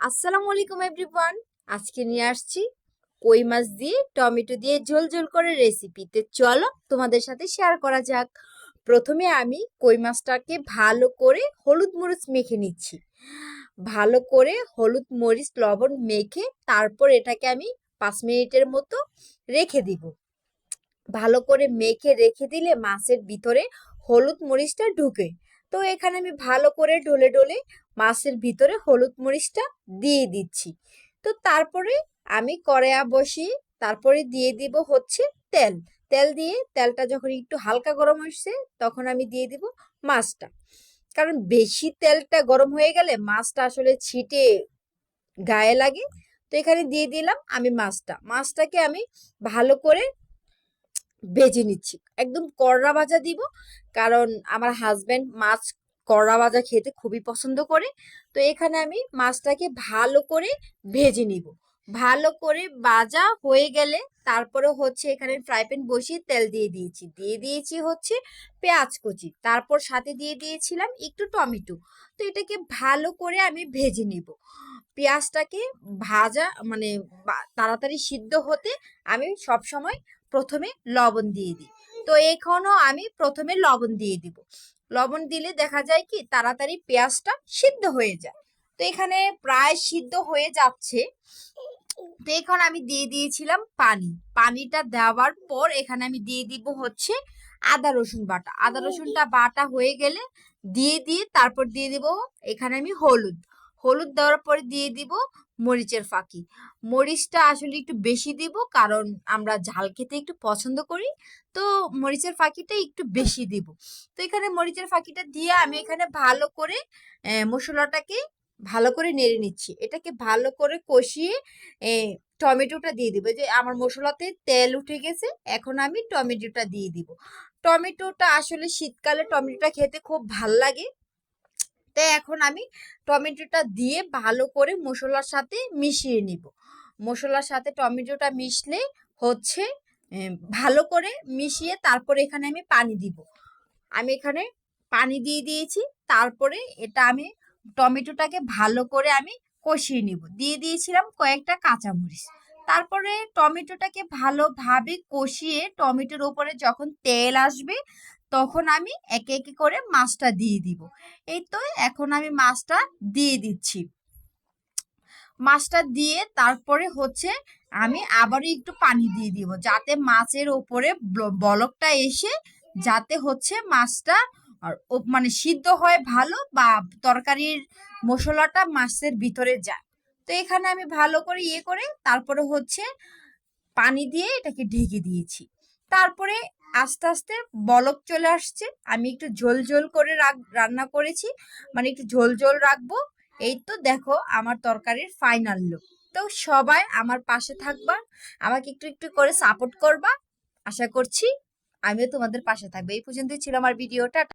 আসসালামু আলাইকুম এভরিওয়ান। আজকে নিয়ে আসছি কই মাছ দিয়ে টমেটো দিয়ে ঝোল ঝোল করে রেসিপিতে। চলো তোমাদের সাথে শেয়ার করা যাক। প্রথমে আমি কই মাছটাকে ভালো করে হলুদ মরিচ মেখে নিচ্ছি। ভালো করে হলুদ মরিচ লবণ মেখে তারপর এটাকে আমি 5 মিনিটের মতো রেখে দিব। ভালো করে মেখে রেখে দিলে মাছের ভিতরে হলুদ মরিচটা ঢুকে। তো এখানে আমি ভালো করে ডলে ডলে মাছের ভিতরে হলুদ মরিচটা দিয়ে দিচ্ছি। তো তারপরে আমি কড়াইয়া বসিয়ে তারপরে দিয়ে দিব হচ্ছে তেল। তেল দিয়ে তেলটা যখন একটু হালকা গরম হচ্ছে তখন আমি দিয়ে দিব মাছটা। কারণ বেশি তেলটা গরম হয়ে গেলে মাছটা আসলে ছিটে গায়ে লাগে। তো এখানে দিয়ে দিলাম আমি মাছটাকে আমি ভালো করে ভেজে নিচ্ছি, একদম কড়া ভাজা দিব। কারণ আমার হাজবেন্ড মাছ কড়া ভাজা খেতে খুবই পছন্দ করে। তো এখানে আমি মাছটাকে ভালো করে ভেজে নিব। ভালো করে ভাজা হয়ে গেলে তারপরে হচ্ছে এখানে ফ্রাই প্যান বসিয়ে তেল দিয়ে দিয়েছি হচ্ছে পেঁয়াজ কুচি, তারপর সাথে দিয়ে দিয়েছিলাম একটু টমেটো। তো এটাকে ভালো করে আমি ভেজে নিব। পেঁয়াজটাকে ভাজা মানে তাড়াতাড়ি সিদ্ধ হতে আমি সব সময় প্রথমে লবণ দিয়ে দিই। তো এখনো আমি প্রথমে লবণ দিয়ে দিব। লবণ দিলে দেখা যায় কি তাড়াতাড়ি পেঁয়াজটা সিদ্ধ হয়ে যায়। তো এখানে প্রায় সিদ্ধ হয়ে যাচ্ছে। তো এখন আমি দিয়ে দিয়েছিলাম পানি। পানিটা দেওয়ার পর এখানে আমি দিয়ে দিব হচ্ছে আদা রসুন বাটা। আদা রসুনটা বাটা হয়ে গেলে দিয়ে তারপর দিয়ে দিব এখানে আমি হলুদ। হলুদ দেওয়ার পরে দিয়ে দিব মরিচের ফাঁকি। মরিচটা আসলে একটু বেশি দিব কারণ আমরা ঝাল খেতে একটু পছন্দ করি। তো মরিচের ফাঁকিটা একটু বেশি দিব। তো এখানে মরিচের ফাঁকিটা দিয়ে আমি এখানে ভালো করে মশলাটাকে ভালো করে নেড়ে নিচ্ছি। এটাকে ভালো করে কষিয়ে টমেটোটা দিয়ে দিব। যে আমার মশলাতে তেল উঠে গেছে, এখন আমি টমেটোটা দিয়ে দিব। টমেটোটা আসলে শীতকালে টমেটোটা খেতে খুব ভাল লাগে। তাই এখন আমি টমেটোটা দিয়ে ভালো করে মশলার সাথে মিশিয়ে নিব। মশলার সাথে টমেটোটা মিশলে হচ্ছে ভালো করে মিশিয়ে তারপরে এখানে আমি পানি দিব। আমি এখানে পানি দিয়ে দিয়েছি। তারপরে এটা আমি টমেটোটাকে ভালো করে আমি কষিয়ে নিব। দিয়ে দিয়েছিলাম কয়েকটা কাঁচামরিচ। তারপরে টমেটোটাকে ভালোভাবে কষিয়ে টমেটোর উপরে যখন তেল আসবে তখন আমি একে একে করে মাছটা দিয়ে দিব। এই তো এখন আমি মাছটা দিয়ে দিচ্ছি। মাছটা দিয়ে তারপরে হচ্ছে আমি আবারও একটু পানি দিয়ে দিব যাতে মাছের ওপরে বলকটা এসে যাতে হচ্ছে মাছটা মানে সিদ্ধ হয় ভালো বা তরকারির মশলাটা মাছের ভিতরে যায়। তো এখানে আমি ভালো করে করে তারপরে হচ্ছে পানি দিয়ে এটাকে ঢেকে দিয়েছি। তারপরে আস্তে আস্তে বলক চলে আসছে। আমি একটু ঝোল ঝোল করে রান্না করেছি, মানে একটু ঝোল ঝোল রাখবো। এই তো দেখো আমার তরকারির ফাইনাল লুক। তো সবাই আমার পাশে থাকবা, আমাকে একটু একটু করে সাপোর্ট করবা। আশা করছি আমিও তোমাদের পাশে থাকবো। এই পর্যন্তই ছিল আমার ভিডিওটা।